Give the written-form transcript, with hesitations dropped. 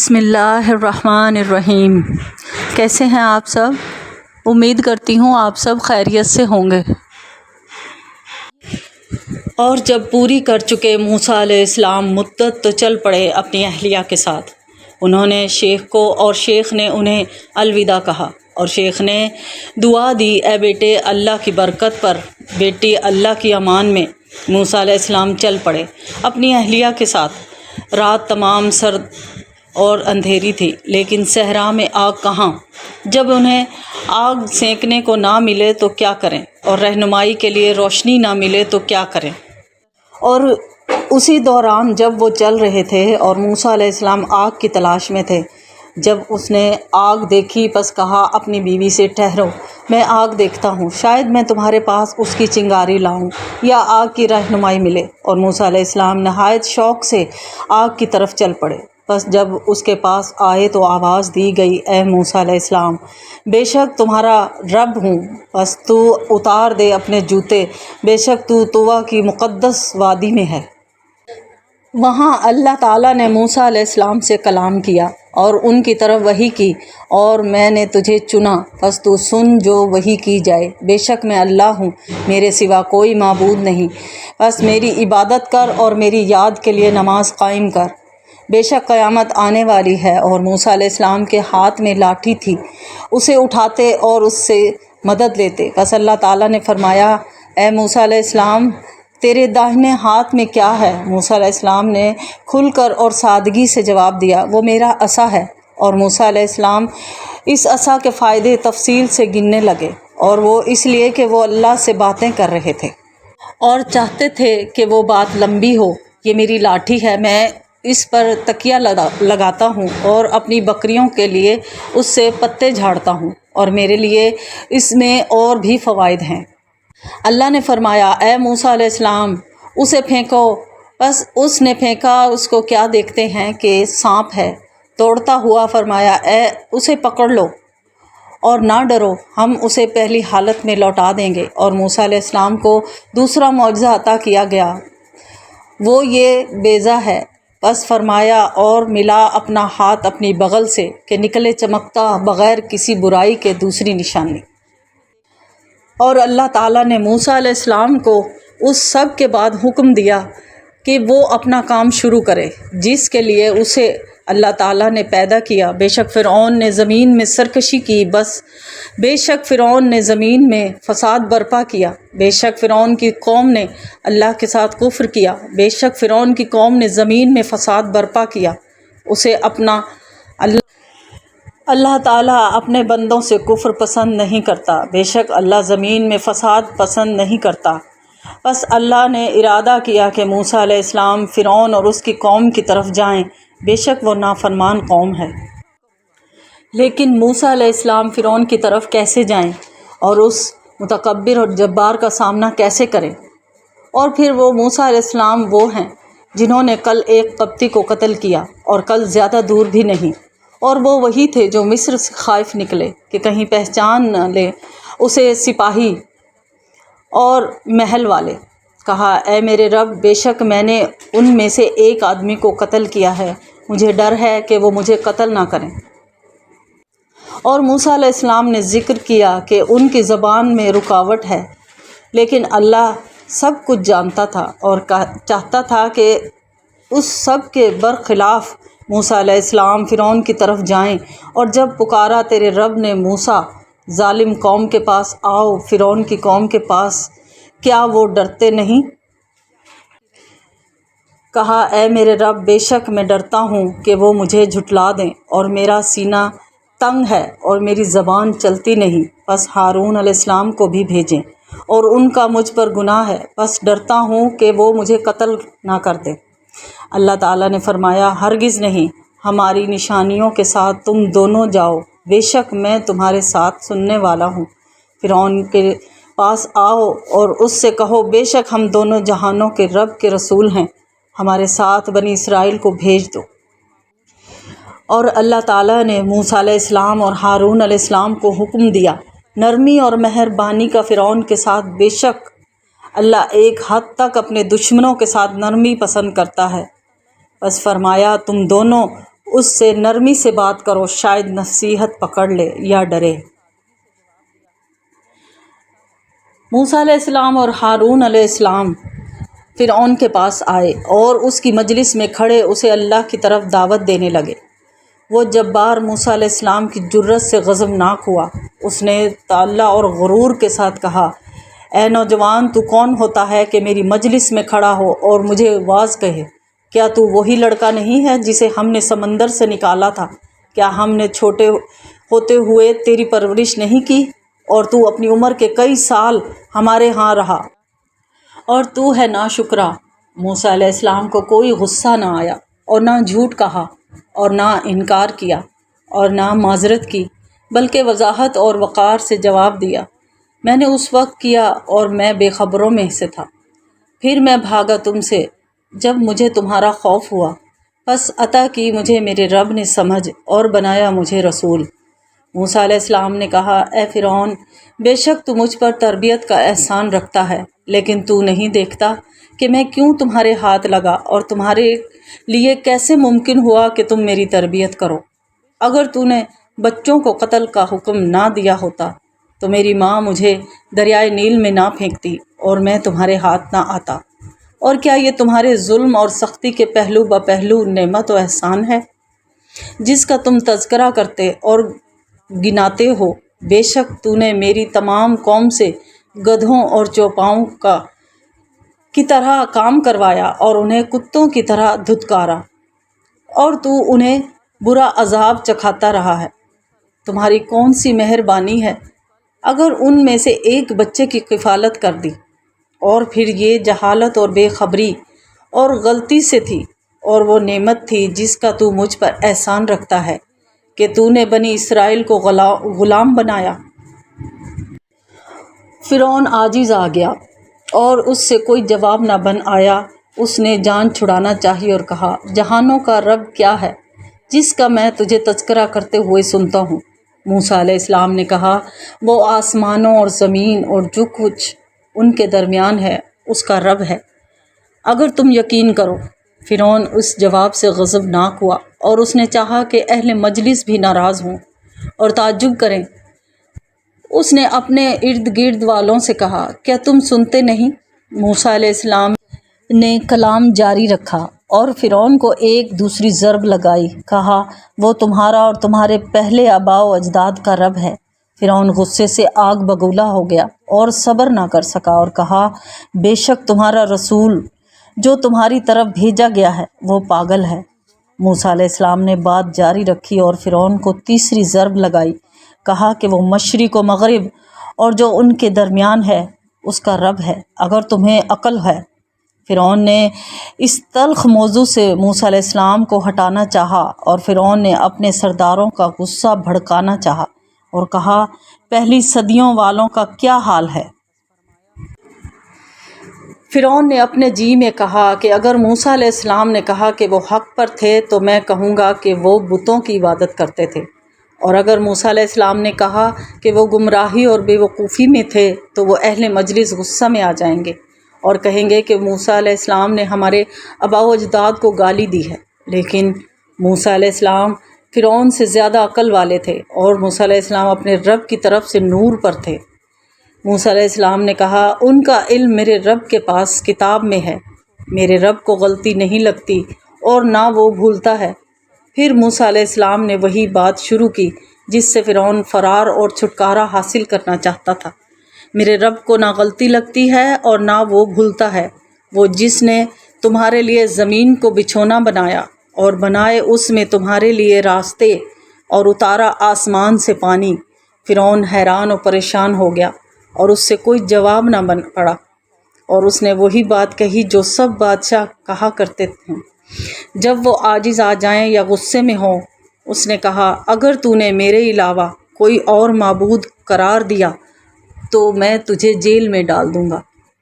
بسم اللہ الرحمن الرحیم۔ کیسے ہیں آپ سب؟ امید کرتی ہوں آپ سب خیریت سے ہوں گے۔ اور جب پوری کر چکے موسیٰ علیہ السلام مدت تو چل پڑے اپنی اہلیہ کے ساتھ۔ انہوں نے شیخ کو اور شیخ نے انہیں الوداع کہا اور شیخ نے دعا دی، اے بیٹے اللہ کی برکت پر، بیٹی اللہ کی امان میں۔ موسیٰ علیہ السلام چل پڑے اپنی اہلیہ کے ساتھ۔ رات تمام سرد اور اندھیری تھی، لیکن صحرا میں آگ کہاں؟ جب انہیں آگ سینکنے کو نہ ملے تو کیا کریں، اور رہنمائی کے لیے روشنی نہ ملے تو کیا کریں؟ اور اسی دوران جب وہ چل رہے تھے اور موسیٰ علیہ السلام آگ کی تلاش میں تھے، جب اس نے آگ دیکھی پس کہا اپنی بیوی سے، ٹھہرو، میں آگ دیکھتا ہوں، شاید میں تمہارے پاس اس کی چنگاری لاؤں یا آگ کی رہنمائی ملے۔ اور موسیٰ علیہ السلام نہایت شوق سے آگ کی طرف چل پڑے۔ بس جب اس کے پاس آئے تو آواز دی گئی، اے موسیٰ علیہ السلام، بے شک تمہارا رب ہوں، بس تو اتار دے اپنے جوتے، بے شک تو طویٰ کی مقدس وادی میں ہے۔ وہاں اللہ تعالیٰ نے موسیٰ علیہ السلام سے کلام کیا اور ان کی طرف وحی کی، اور میں نے تجھے چنا، بس تو سن جو وحی کی جائے، بے شک میں اللہ ہوں، میرے سوا کوئی معبود نہیں، بس میری عبادت کر اور میری یاد کے لیے نماز قائم کر، بے شک قیامت آنے والی ہے۔ اور موسیٰ علیہ السلام کے ہاتھ میں لاٹھی تھی، اسے اٹھاتے اور اس سے مدد لیتے، بس اللہ تعالیٰ نے فرمایا، اے موسیٰ علیہ السلام، تیرے داہنے ہاتھ میں کیا ہے؟ موسیٰ علیہ السلام نے کھل کر اور سادگی سے جواب دیا، وہ میرا عصا ہے۔ اور موسیٰ علیہ السلام اس عصا کے فائدے تفصیل سے گننے لگے، اور وہ اس لیے کہ وہ اللہ سے باتیں کر رہے تھے اور چاہتے تھے کہ وہ بات لمبی ہو۔ یہ میری لاٹھی ہے، میں اس پر تکیہ لگاتا ہوں اور اپنی بکریوں کے لیے اس سے پتے جھاڑتا ہوں، اور میرے لیے اس میں اور بھی فوائد ہیں۔ اللہ نے فرمایا، اے موسیٰ علیہ السلام، اسے پھینکو۔ بس اس نے پھینکا، اس کو کیا دیکھتے ہیں کہ سانپ ہے۔ دوڑتا ہوا فرمایا، اسے پکڑ لو اور نہ ڈرو، ہم اسے پہلی حالت میں لوٹا دیں گے۔ اور موسیٰ علیہ السلام کو دوسرا معجزہ عطا کیا گیا، وہ یہ بیضہ ہے۔ بس فرمایا اور ملا اپنا ہاتھ اپنی بغل سے کہ نکلے چمکتا بغیر کسی برائی کے دوسری نشانی۔ اور اللہ تعالیٰ نے موسیٰ علیہ السلام کو اس سب کے بعد حکم دیا کہ وہ اپنا کام شروع کرے جس کے لیے اسے اللہ تعالیٰ نے پیدا کیا۔ بے شک فرعون نے زمین میں سرکشی کی، بے شک فرعون نے زمین میں فساد برپا کیا، بے شک فرعون کی قوم نے اللہ کے ساتھ کفر کیا، بے شک فرعون کی قوم نے زمین میں فساد برپا کیا۔ اسے اپنا اللہ تعالیٰ اپنے بندوں سے کفر پسند نہیں کرتا، بے شک اللہ زمین میں فساد پسند نہیں کرتا۔ بس اللہ نے ارادہ کیا کہ موسیٰ علیہ السلام فرعون اور اس کی قوم کی طرف جائیں، بے شک وہ نافرمان قوم ہے۔ لیکن موسیٰ علیہ السلام فرعون کی طرف کیسے جائیں اور اس متکبر اور جبار کا سامنا کیسے کریں؟ اور پھر وہ موسیٰ علیہ السلام وہ ہیں جنہوں نے کل ایک قبطی کو قتل کیا، اور کل زیادہ دور بھی نہیں، اور وہ وہی تھے جو مصر سے خائف نکلے کہ کہیں پہچان نہ لے اسے سپاہی اور محل والے۔ کہا، اے میرے رب، بے شک میں نے ان میں سے ایک آدمی کو قتل کیا ہے، مجھے ڈر ہے کہ وہ مجھے قتل نہ کریں۔ اور موسیٰ علیہ السلام نے ذکر کیا کہ ان کی زبان میں رکاوٹ ہے، لیکن اللہ سب کچھ جانتا تھا اور چاہتا تھا کہ اس سب کے برخلاف موسیٰ علیہ السلام فرعون کی طرف جائیں۔ اور جب پکارا تیرے رب نے، موسیٰ ظالم قوم کے پاس آؤ، فرعون کی قوم کے پاس، کیا وہ ڈرتے نہیں؟ کہا، اے میرے رب، بے شک میں ڈرتا ہوں کہ وہ مجھے جھٹلا دیں، اور میرا سینہ تنگ ہے اور میری زبان چلتی نہیں، بس ہارون علیہ السلام کو بھی بھیجیں، اور ان کا مجھ پر گناہ ہے، بس ڈرتا ہوں کہ وہ مجھے قتل نہ کر دیں۔ اللہ تعالیٰ نے فرمایا، ہرگز نہیں، ہماری نشانیوں کے ساتھ تم دونوں جاؤ، بے شک میں تمہارے ساتھ سننے والا ہوں۔ فرعون کے پاس آؤ اور اس سے کہو، بے شک ہم دونوں جہانوں کے رب کے رسول ہیں، ہمارے ساتھ بنی اسرائیل کو بھیج دو۔ اور اللہ تعالیٰ نے موسیٰ علیہ السلام اور ہارون علیہ السلام کو حکم دیا، نرمی اور مہربانی کا فرعون کے ساتھ، بے شک اللہ ایک حد تک اپنے دشمنوں کے ساتھ نرمی پسند کرتا ہے۔ بس فرمایا، تم دونوں اس سے نرمی سے بات کرو، شاید نصیحت پکڑ لے یا ڈرے۔ موسیٰ علیہ السلام اور ہارون علیہ السلام فرعون کے پاس آئے اور اس کی مجلس میں کھڑے اسے اللہ کی طرف دعوت دینے لگے۔ وہ جبار موسیٰ علیہ السلام کی جرأت سے غضبناک ہوا۔ اس نے تعالیٰ اور غرور کے ساتھ کہا، اے نوجوان، تو کون ہوتا ہے کہ میری مجلس میں کھڑا ہو اور مجھے واز کہے؟ کیا تو وہی لڑکا نہیں ہے جسے ہم نے سمندر سے نکالا تھا؟ کیا ہم نے چھوٹے ہوتے ہوئے تیری پرورش نہیں کی، اور تو اپنی عمر کے کئی سال ہمارے ہاں رہا، اور تو ہے ناشکرا؟ موسیٰ علیہ السلام کو کوئی غصہ نہ آیا، اور نہ جھوٹ کہا، اور نہ انکار کیا، اور نہ معذرت کی، بلکہ وضاحت اور وقار سے جواب دیا، میں نے اس وقت کیا اور میں بے خبروں میں سے تھا۔ پھر میں بھاگا تم سے جب مجھے تمہارا خوف ہوا، پس عطا کی مجھے میرے رب نے سمجھ اور بنایا مجھے رسول۔ موسیٰ علیہ السلام نے کہا، اے فرعون، بے شک تو مجھ پر تربیت کا احسان رکھتا ہے، لیکن تو نہیں دیکھتا کہ میں کیوں تمہارے ہاتھ لگا، اور تمہارے لیے کیسے ممکن ہوا کہ تم میری تربیت کرو؟ اگر تو نے بچوں کو قتل کا حکم نہ دیا ہوتا تو میری ماں مجھے دریائے نیل میں نہ پھینکتی اور میں تمہارے ہاتھ نہ آتا۔ اور کیا یہ تمہارے ظلم اور سختی کے پہلو بہ پہلو نعمت و احسان ہے جس کا تم تذکرہ کرتے اور گناتے ہو؟ بے شک تو نے میری تمام قوم سے گدھوں اور چوپاؤں کی طرح کام کروایا اور انہیں کتوں کی طرح دھتکارا، اور تو انہیں برا عذاب چکھاتا رہا ہے۔ تمہاری کون سی مہربانی ہے اگر ان میں سے ایک بچے کی کفالت کر دی؟ اور پھر یہ جہالت اور بے خبری اور غلطی سے تھی، اور وہ نعمت تھی جس کا تو مجھ پر احسان رکھتا ہے کہ تو نے بنی اسرائیل کو غلام بنایا۔ فرعون عاجز آ گیا اور اس سے کوئی جواب نہ بن آیا۔ اس نے جان چھڑانا چاہی اور کہا، جہانوں کا رب کیا ہے جس کا میں تجھے تذکرہ کرتے ہوئے سنتا ہوں؟ موسیٰ علیہ السلام نے کہا، وہ آسمانوں اور زمین اور جو کچھ ان کے درمیان ہے اس کا رب ہے، اگر تم یقین کرو۔ فرعون اس جواب سے غضبناک ہوا اور اس نے چاہا کہ اہل مجلس بھی ناراض ہوں اور تعجب کریں۔ اس نے اپنے ارد گرد والوں سے کہا، کیا تم سنتے نہیں؟ موسیٰ علیہ السلام نے کلام جاری رکھا اور فرعون کو ایک دوسری ضرب لگائی، کہا، وہ تمہارا اور تمہارے پہلے آباء و اجداد کا رب ہے۔ فرعون غصے سے آگ بگولا ہو گیا اور صبر نہ کر سکا اور کہا، بے شک تمہارا رسول جو تمہاری طرف بھیجا گیا ہے وہ پاگل ہے۔ موسیٰ علیہ السلام نے بات جاری رکھی اور فرعون کو تیسری ضرب لگائی، کہا کہ وہ مشرق و مغرب اور جو ان کے درمیان ہے اس کا رب ہے، اگر تمہیں عقل ہے۔ فرعون نے اس تلخ موضوع سے موسیٰ علیہ السلام کو ہٹانا چاہا، اور فرعون نے اپنے سرداروں کا غصہ بھڑکانا چاہا اور کہا، پہلی صدیوں والوں کا کیا حال ہے؟ فرعون نے اپنے جی میں کہا کہ اگر موسیٰ علیہ السلام نے کہا کہ وہ حق پر تھے تو میں کہوں گا کہ وہ بتوں کی عبادت کرتے تھے، اور اگر موسیٰ علیہ السلام نے کہا کہ وہ گمراہی اور بے وقوفی میں تھے تو وہ اہل مجلس غصہ میں آ جائیں گے اور کہیں گے کہ موسیٰ علیہ السلام نے ہمارے آباء و اجداد کو گالی دی ہے۔ لیکن موسیٰ علیہ السلام فرعون سے زیادہ عقل والے تھے، اور موسیٰ علیہ السلام اپنے رب کی طرف سے نور پر تھے۔ موسیٰ علیہ السلام نے کہا، ان کا علم میرے رب کے پاس کتاب میں ہے، میرے رب کو غلطی نہیں لگتی اور نہ وہ بھولتا ہے۔ پھر موسیٰ علیہ السلام نے وہی بات شروع کی جس سے فرعون فرار اور چھٹکارا حاصل کرنا چاہتا تھا، میرے رب کو نہ غلطی لگتی ہے اور نہ وہ بھولتا ہے، وہ جس نے تمہارے لیے زمین کو بچھونا بنایا اور بنائے اس میں تمہارے لیے راستے اور اتارا آسمان سے پانی۔ فرعون حیران و پریشان ہو گیا اور اس سے کوئی جواب نہ بن پڑا، اور اس نے وہی بات کہی جو سب بادشاہ کہا کرتے تھے جب وہ عاجز آ جائیں یا غصے میں ہوں۔ اس نے کہا، اگر تو نے میرے علاوہ کوئی اور معبود قرار دیا تو میں تجھے جیل میں ڈال دوں گا۔